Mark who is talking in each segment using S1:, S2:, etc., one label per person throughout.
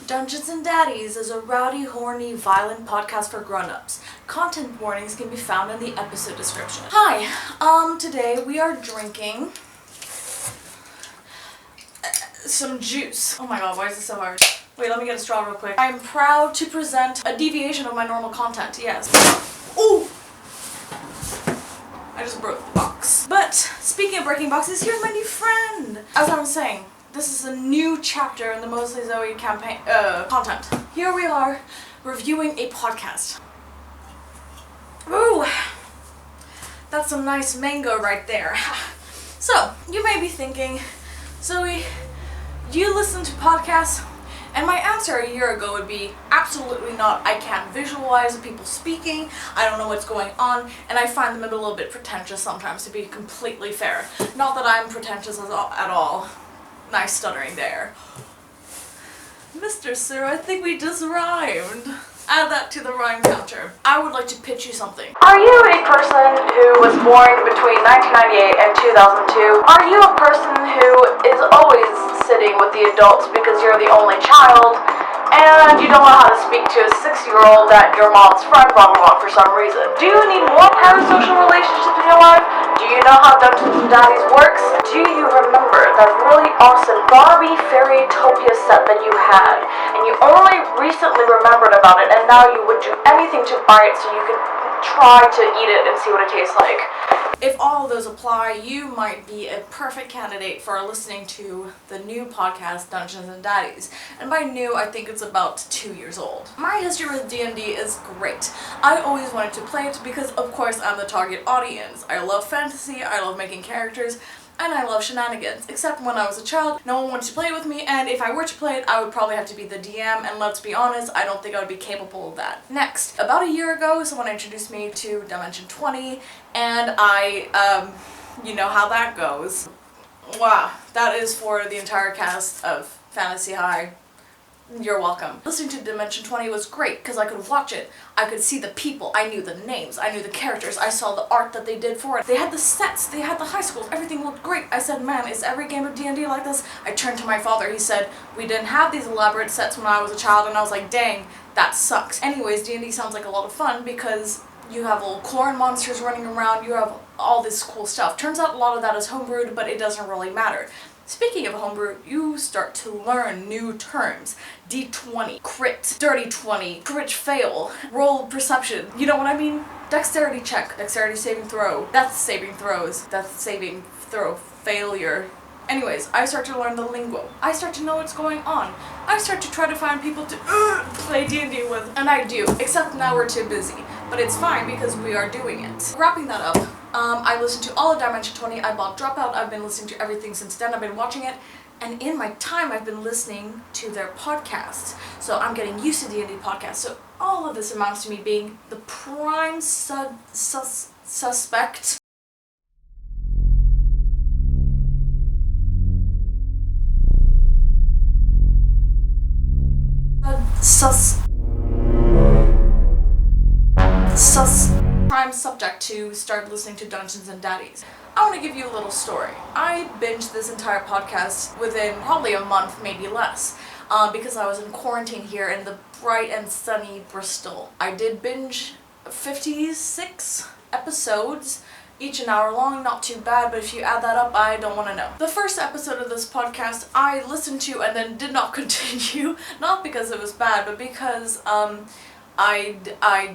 S1: Dungeons and Daddies is a rowdy, horny, violent podcast for grown-ups. Content warnings can be found in the episode description. Hi, today we are drinking some juice. Oh my god, why is this so hard? Wait, let me get a straw real quick. I'm proud to present a deviation of my normal content, yes. Ooh! I just broke the box. But, speaking of breaking boxes, here's my new friend! As I was saying, this is a new chapter in the Mostly Zoe campaign, content. Here we are, reviewing a podcast. Ooh! That's some nice mango right there. So, you may be thinking, Zoe, do you listen to podcasts? And my answer a year ago would be, absolutely not. I can't visualize people speaking, I don't know what's going on, and I find them a little bit pretentious sometimes, to be completely fair. Not that I'm pretentious at all. Nice stuttering there. Mr. Sir, I think we just rhymed. Add that to the rhyme counter. I would like to pitch you something. Are you a person who was born between 1998 and 2002? Are you a person who is always sitting with the adults because you're the only child, and you don't know how to speak to a 6-year-old at your mom's friend blah blah blah for some reason? Do you need more parasocial relationships in your life? Do you know how Dungeons and Daddies works? Do you remember that really awesome Barbie Fairytopia set that you had, and you only recently remembered about it, and now you would do anything to buy it so you could try to eat it and see what it tastes like? If all of those apply, you might be a perfect candidate for listening to the new podcast, Dungeons and Daddies. And by new, I think it's about 2 years old. My history with D&D is great. I always wanted to play it because, of course, I'm the target audience. I love fantasy, I love making characters, and I love shenanigans. Except when I was a child, no one wanted to play it with me, and if I were to play it, I would probably have to be the DM, and let's be honest, I don't think I would be capable of that. Next, about a year ago, someone introduced me to Dimension 20, and you know how that goes. Wow, that is for the entire cast of Fantasy High. You're welcome. Listening to Dimension 20 was great because I could watch it. I could see the people. I knew the names. I knew the characters. I saw the art that they did for it. They had the sets. They had the high schools. Everything looked great. I said, man, is every game of D&D like this? I turned to my father. He said, we didn't have these elaborate sets when I was a child, and I was like, dang, that sucks. Anyways, D&D sounds like a lot of fun because you have little chlorine monsters running around. You have all this cool stuff. Turns out a lot of that is homebrewed, but it doesn't really matter. Speaking of homebrew, you start to learn new terms. D20, crit, dirty 20, crit fail, roll perception, you know what I mean? Dexterity check, dexterity saving throw, death saving throws, death saving throw, failure. Anyways, I start to learn the lingo. I start to know what's going on. I start to try to find people to play D&D with, and I do, except now we're too busy. But it's fine because we are doing it. Wrapping that up, I listened to all of Dimension 20, I bought Dropout, I've been listening to everything since then, I've been watching it, and in my time I've been listening to their podcasts. So I'm getting used to D&D podcasts. So all of this amounts to me being the prime suspect prime subject to start listening to Dungeons and Daddies. I want to give you a little story. I binged this entire podcast within probably a month, maybe less, because I was in quarantine here in the bright and sunny Bristol. I did binge 56 episodes, each an hour long, not too bad, but if you add that up, I don't want to know. The first episode of this podcast I listened to and then did not continue, not because it was bad, but because I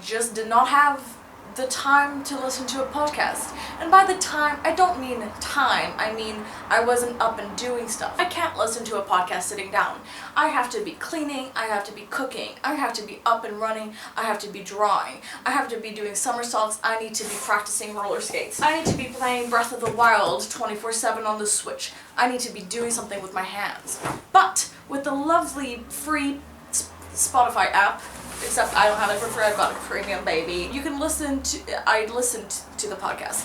S1: just did not have the time to listen to a podcast. And by the time, I don't mean time, I mean I wasn't up and doing stuff. I can't listen to a podcast sitting down. I have to be cleaning, I have to be cooking, I have to be up and running, I have to be drawing, I have to be doing somersaults, I need to be practicing roller skates, I need to be playing Breath of the Wild 24/7 on the Switch, I need to be doing something with my hands. But with the lovely free Spotify app, except I don't have it for free, I've got a premium baby. You can listen to, I listened to the podcast.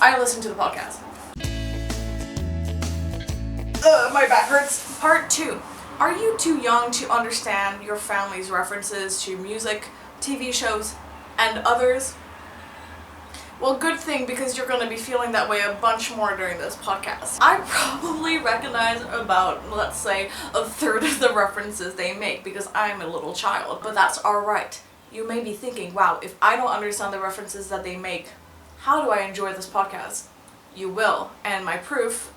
S1: My back hurts. Part 2. Are you too young to understand your family's references to music, TV shows, and others? Well, good thing, because you're going to be feeling that way a bunch more during this podcast. I probably recognize about, let's say, a third of the references they make because I'm a little child, but that's alright. You may be thinking, wow, if I don't understand the references that they make, how do I enjoy this podcast? You will, and my proof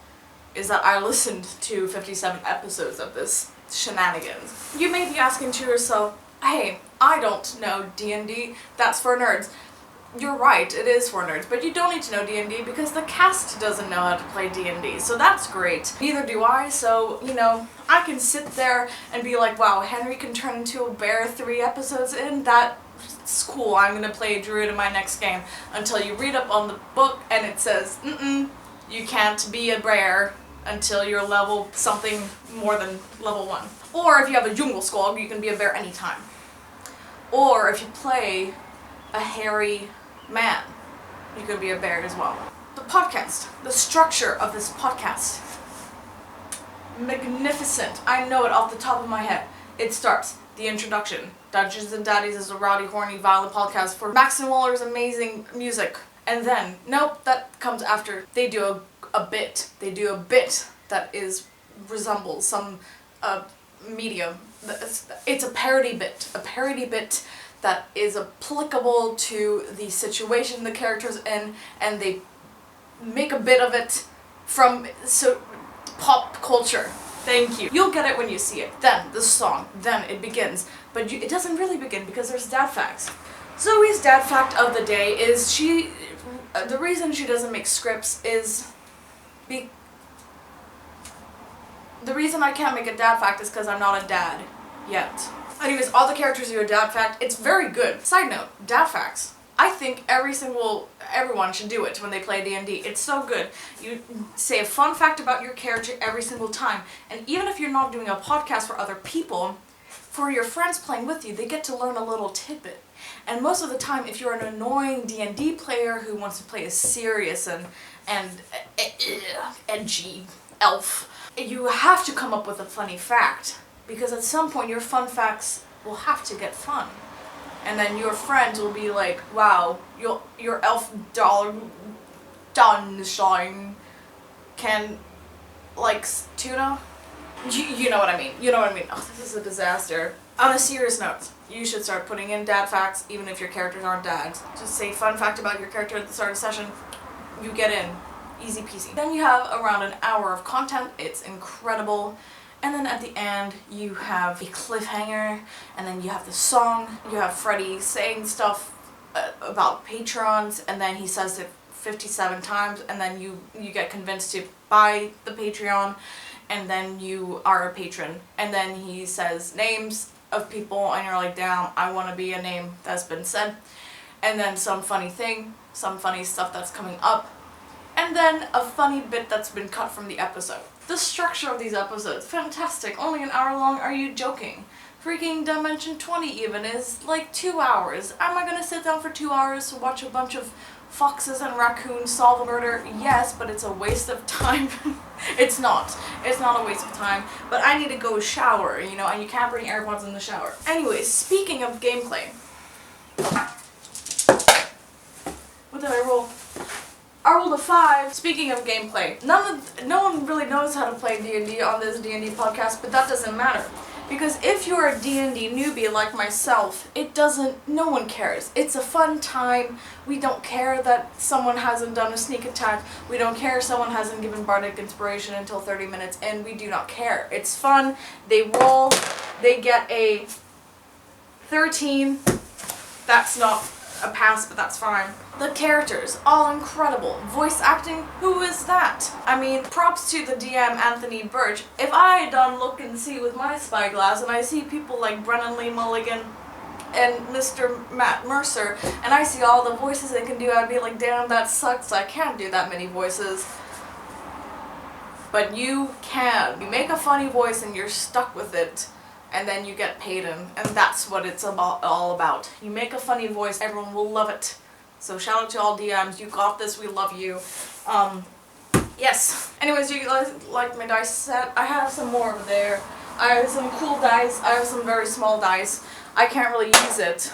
S1: is that I listened to 57 episodes of this shenanigans. You may be asking to yourself, hey, I don't know D&D, that's for nerds. You're right, it is for nerds, but you don't need to know D&D because the cast doesn't know how to play D&D, so that's great. Neither do I, so, you know, I can sit there and be like, wow, Henry can turn into a bear 3 episodes in, that's cool, I'm gonna play a druid in my next game, until you read up on the book and it says, you can't be a bear until you're level something more than level 1. Or if you have a jungle skull, you can be a bear anytime. Or if you play a hairy man, you could be a bear as well. The podcast, the structure of this podcast, magnificent. I know it off the top of my head. It starts, the introduction. Dungeons and Daddies is a rowdy, horny, violent podcast for Max and Waller's amazing music. And then, nope, that comes after. They do a bit. They do a bit that resembles some medium. It's a parody bit. A parody bit that is applicable to the situation the character's in, and they make a bit of it from pop culture. Thank you. You'll get it when you see it. Then, the song. Then it begins. But it doesn't really begin because there's dad facts. Zoe's dad fact of the day is the reason she doesn't make scripts is the reason I can't make a dad fact is because I'm not a dad yet. Anyways, all the characters are your dad fact. It's very good. Side note, dad facts. I think everyone should do it when they play D&D. It's so good. You say a fun fact about your character every single time. And even if you're not doing a podcast for other people, for your friends playing with you, they get to learn a little tidbit. And most of the time, if you're an annoying D&D player who wants to play a serious and edgy elf, you have to come up with a funny fact. Because at some point your fun facts will have to get fun. And then your friends will be like, wow, your elf Dunshine can like tuna? You know what I mean. You know what I mean. Oh, this is a disaster. On a serious note, you should start putting in dad facts even if your characters aren't dads. Just say fun fact about your character at the start of the session. You get in. Easy peasy. Then you have around an hour of content. It's incredible. And then at the end, you have a cliffhanger, and then you have the song, you have Freddie saying stuff about Patrons, and then he says it 57 times, and then you get convinced to buy the Patreon, and then you are a patron. And then he says names of people, and you're like, damn, I want to be a name that's been said. And then some funny thing, some funny stuff that's coming up, and then a funny bit that's been cut from the episode. The structure of these episodes, fantastic. Only an hour long, are you joking? Freaking Dimension 20 even is like 2 hours. Am I gonna sit down for 2 hours to watch a bunch of foxes and raccoons solve a murder? Yes, but it's a waste of time. It's not. It's not a waste of time. But I need to go shower, you know, and you can't bring AirPods in the shower. Anyways, speaking of gameplay. What did I roll? I rolled a 5. Speaking of gameplay, no one really knows how to play D&D on this D&D podcast, but that doesn't matter. Because if you're a D&D newbie like myself, no one cares. It's a fun time. We don't care that someone hasn't done a sneak attack. We don't care if someone hasn't given Bardic Inspiration until 30 minutes in. We do not care. It's fun. They roll. They get a 13. That's not a pass, but that's fine. The characters, all incredible. Voice acting, who is that? I mean, props to the DM, Anthony Birch. If I had done look and see with my spyglass and I see people like Brennan Lee Mulligan and Mr. Matt Mercer, and I see all the voices they can do, I'd be like, damn, that sucks. I can't do that many voices. But you can. You make a funny voice and you're stuck with it. And then you get paid in, and that's what it's all about. You make a funny voice, everyone will love it. So shout out to all DMs, you got this, we love you. Yes. Anyways, you guys like my dice set? I have some more over there. I have some cool dice, I have some very small dice. I can't really use it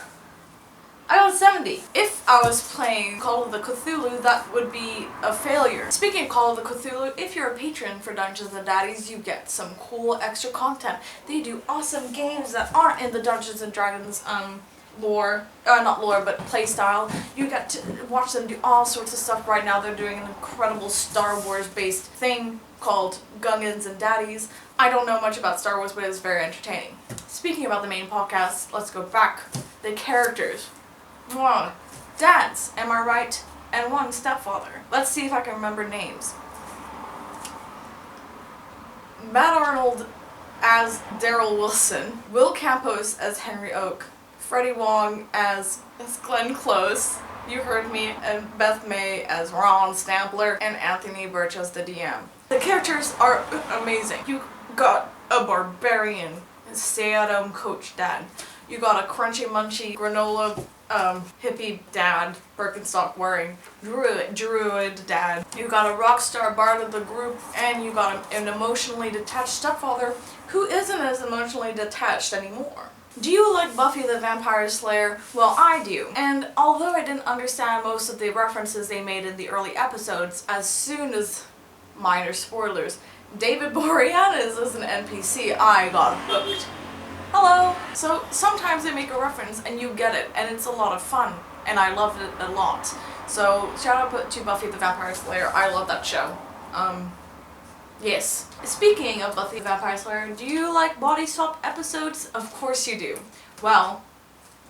S1: I got 70. If I was playing Call of the Cthulhu, that would be a failure. Speaking of Call of the Cthulhu, if you're a patron for Dungeons and Daddies, you get some cool extra content. They do awesome games that aren't in the Dungeons and Dragons lore, not lore, but play style. You get to watch them do all sorts of stuff. Right now they're doing an incredible Star Wars based thing called Gungans and Daddies. I don't know much about Star Wars, but it's very entertaining. Speaking about the main podcast, let's go back. The characters. 1 dads, am I right? And 1 stepfather. Let's see if I can remember names. Matt Arnold as Daryl Wilson, Will Campos as Henry Oak, Freddie Wong as Glenn Close, you heard me, and Beth May as Ron Stampler, and Anthony Birch as the DM. The characters are amazing. You got a barbarian, stay-at-home coach dad. You got a crunchy munchy granola hippie dad, Birkenstock wearing druid dad. You got a rock star bard of the group, and you got an emotionally detached stepfather who isn't as emotionally detached anymore. Do you like Buffy the Vampire Slayer? Well, I do. And although I didn't understand most of the references they made in the early episodes, as soon as, minor spoilers, David Boreanaz is an NPC, I got hooked. Hello! So sometimes they make a reference and you get it, and it's a lot of fun, and I loved it a lot. So shout out to Buffy the Vampire Slayer, I love that show. Yes. Speaking of Buffy the Vampire Slayer, do you like body swap episodes? Of course you do. Well,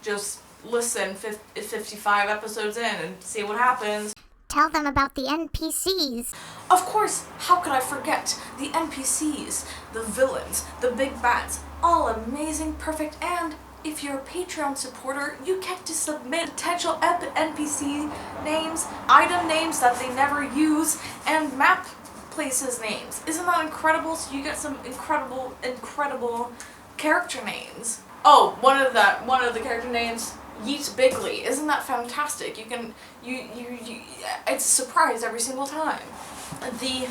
S1: just listen 55 episodes in and see what happens.
S2: Tell them about the NPCs.
S1: Of course, how could I forget the NPCs, the villains, the big bads, all amazing, perfect, and if you're a Patreon supporter, you get to submit potential NPC names, item names that they never use, and map places names. Isn't that incredible? So you get some incredible character names. Oh, one of the character names, Yeet Bigley. Isn't that fantastic? You can it's a surprise every single time. The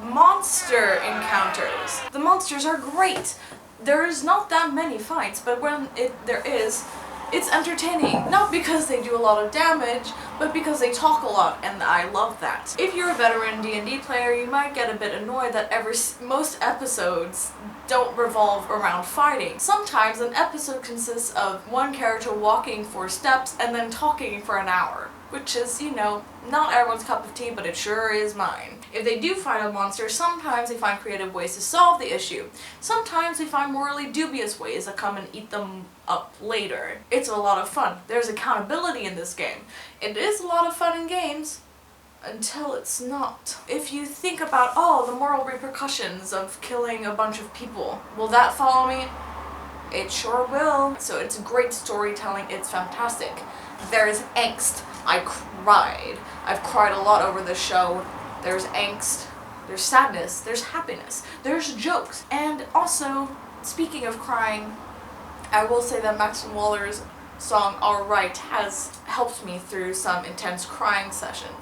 S1: monster encounters. The monsters are great. There's not that many fights, but when there is, it's entertaining. Not because they do a lot of damage, but because they talk a lot, and I love that. If you're a veteran D&D player, you might get a bit annoyed that most episodes don't revolve around fighting. Sometimes an episode consists of one character walking 4 steps and then talking for an hour, which is, you know, not everyone's cup of tea, but it sure is mine. If they do fight a monster, sometimes they find creative ways to solve the issue. Sometimes they find morally dubious ways that come and eat them up later. It's a lot of fun. There's accountability in this game. It is a lot of fun in games, until it's not. If you think about, the moral repercussions of killing a bunch of people, will that follow me? It sure will. So it's great storytelling, it's fantastic. There is angst. I cried. I've cried a lot over this show. There's angst, there's sadness, there's happiness, there's jokes. And also, speaking of crying, I will say that Max Waller's song Alright has helped me through some intense crying sessions.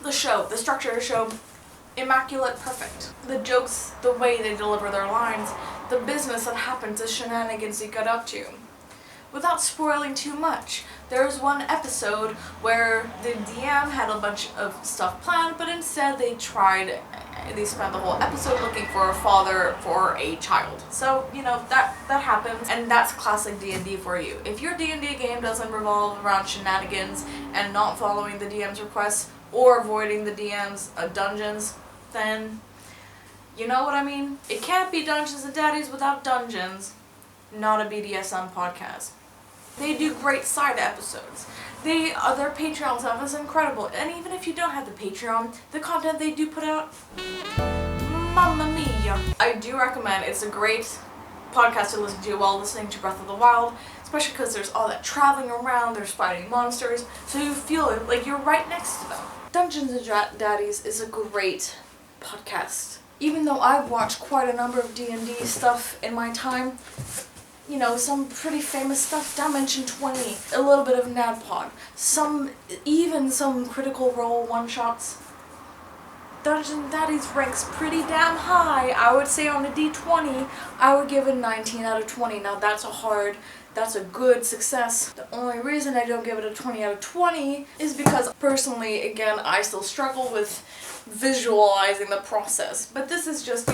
S1: The structure of the show, immaculate, perfect. The jokes, the way they deliver their lines, the business that happens, the shenanigans they get up to. Without spoiling too much, there was one episode where the DM had a bunch of stuff planned, but instead they spent the whole episode looking for a father for a child. So, you know, that happens, and that's classic D&D for you. If your D&D game doesn't revolve around shenanigans and not following the DM's requests, or avoiding the DM's dungeons, then you know what I mean? It can't be Dungeons and Daddies without dungeons. Not a BDSM podcast. They do great side episodes. Their Patreon stuff is incredible. And even if you don't have the Patreon, the content they do put out, mamma mia. I do recommend, it's a great podcast to listen to while listening to Breath of the Wild, especially because there's all that traveling around, there's fighting monsters, so you feel like you're right next to them. Dungeons and Daddies is a great podcast. Even though I've watched quite a number of D&D stuff in my time, you know, some pretty famous stuff, Dimension 20, a little bit of NADPOD, even some Critical Role one-shots. Dungeons & Daddies ranks pretty damn high. I would say on a D20, I would give it 19 out of 20. Now that's a hard That's a good success. The only reason I don't give it a 20 out of 20 is because personally, again, I still struggle with visualizing the process. But this is just,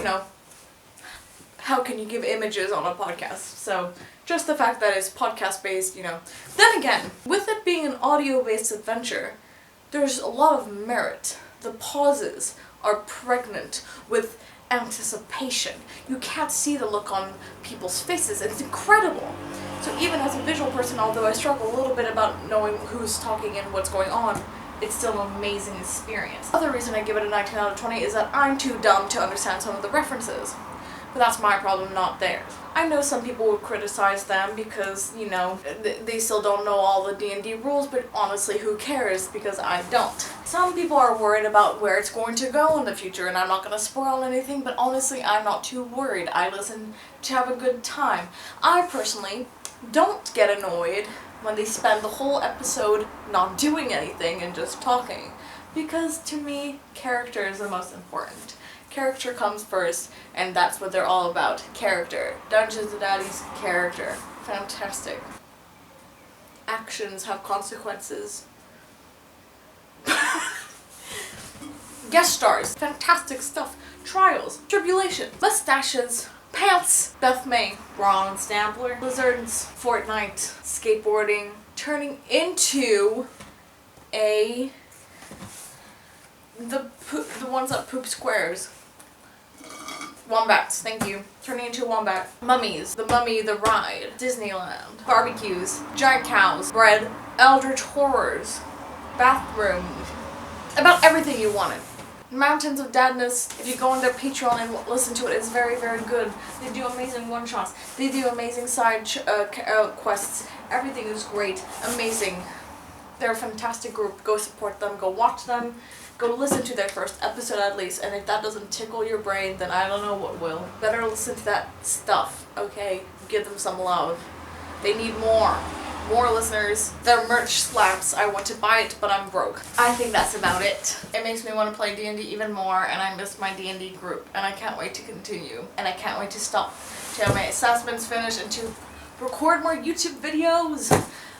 S1: how can you give images on a podcast? So just the fact that it's podcast based, Then again, with it being an audio based adventure, there's a lot of merit. The pauses are pregnant with anticipation. You can't see the look on people's faces. It's incredible. So even as a visual person, although I struggle a little bit about knowing who's talking and what's going on, it's still an amazing experience. The other reason I give it a 19 out of 20 is that I'm too dumb to understand some of the references. But that's my problem, not theirs. I know some people would criticize them because, they still don't know all the D&D rules, but honestly, who cares? Because I don't. Some people are worried about where it's going to go in the future, and I'm not going to spoil anything, but honestly, I'm not too worried. I listen to have a good time. I personally don't get annoyed when they spend the whole episode not doing anything and just talking, because to me, character is the most important. Character comes first, and that's what they're all about. Character. Dungeons & Daddies, character. Fantastic. Actions have consequences. Guest stars. Fantastic stuff. Trials. Tribulation. Mustaches. Pants. Beth May. Ron Stampler. Blizzards. Fortnite. Skateboarding. Turning into the ones that poop squares. Wombats, thank you. Turning into a wombat. Mummies. The Mummy, the Ride. Disneyland. Barbecues. Giant cows. Bread. Eldritch horrors. Bathrooms. About everything you wanted. Mountains of Daddness. If you go on their Patreon and listen to it, it's very, very good. They do amazing one-shots. They do amazing side quests. Everything is great. Amazing. They're a fantastic group. Go support them. Go watch them. Go listen to their first episode at least, and if that doesn't tickle your brain, then I don't know what will. Better listen to that stuff, okay? Give them some love. They need more. More listeners. Their merch slaps. I want to buy it, but I'm broke. I think that's about it. It makes me want to play D&D even more, and I miss my D&D group, and I can't wait to continue. And I can't wait to stop, to have my assessments finished, and to record more YouTube videos.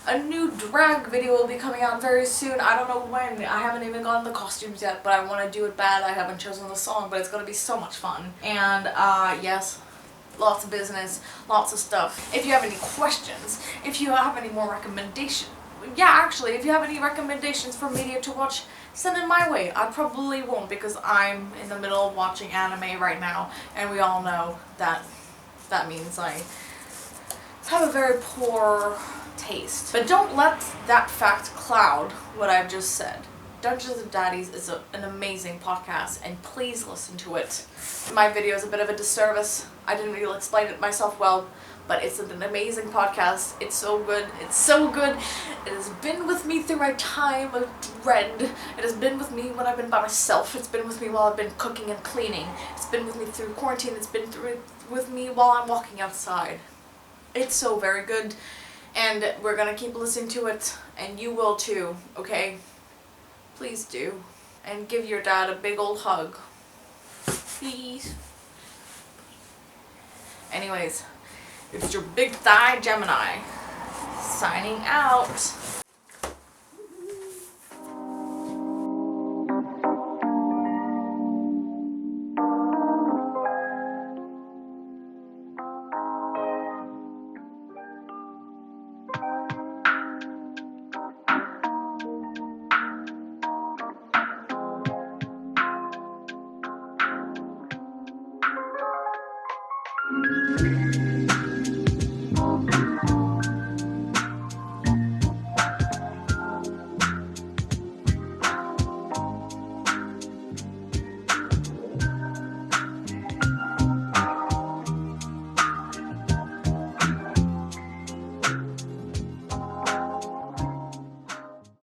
S1: A new drag video will be coming out very soon. I don't know when. I haven't even gotten the costumes yet, but I want to do it bad. I haven't chosen the song, but it's going to be so much fun. And, yes, lots of business, lots of stuff. If you have any questions, if you have any more recommendations, if you have any recommendations for media to watch, send it my way. I probably won't because I'm in the middle of watching anime right now, and we all know that that means I have a very poor taste. But don't let that fact cloud what I've just said. Dungeons & Daddies is an amazing podcast, and please listen to it. My video is a bit of a disservice. I didn't really explain it myself well, but it's an amazing podcast. It's so good. It's so good. It has been with me through my time of dread. It has been with me when I've been by myself. It's been with me while I've been cooking and cleaning. It's been with me through quarantine. It's been with me while I'm walking outside. It's so very good. And we're gonna keep listening to it, and you will too, okay? Please do. And give your dad a big old hug. Please. Anyways, it's your big thigh Gemini, signing out.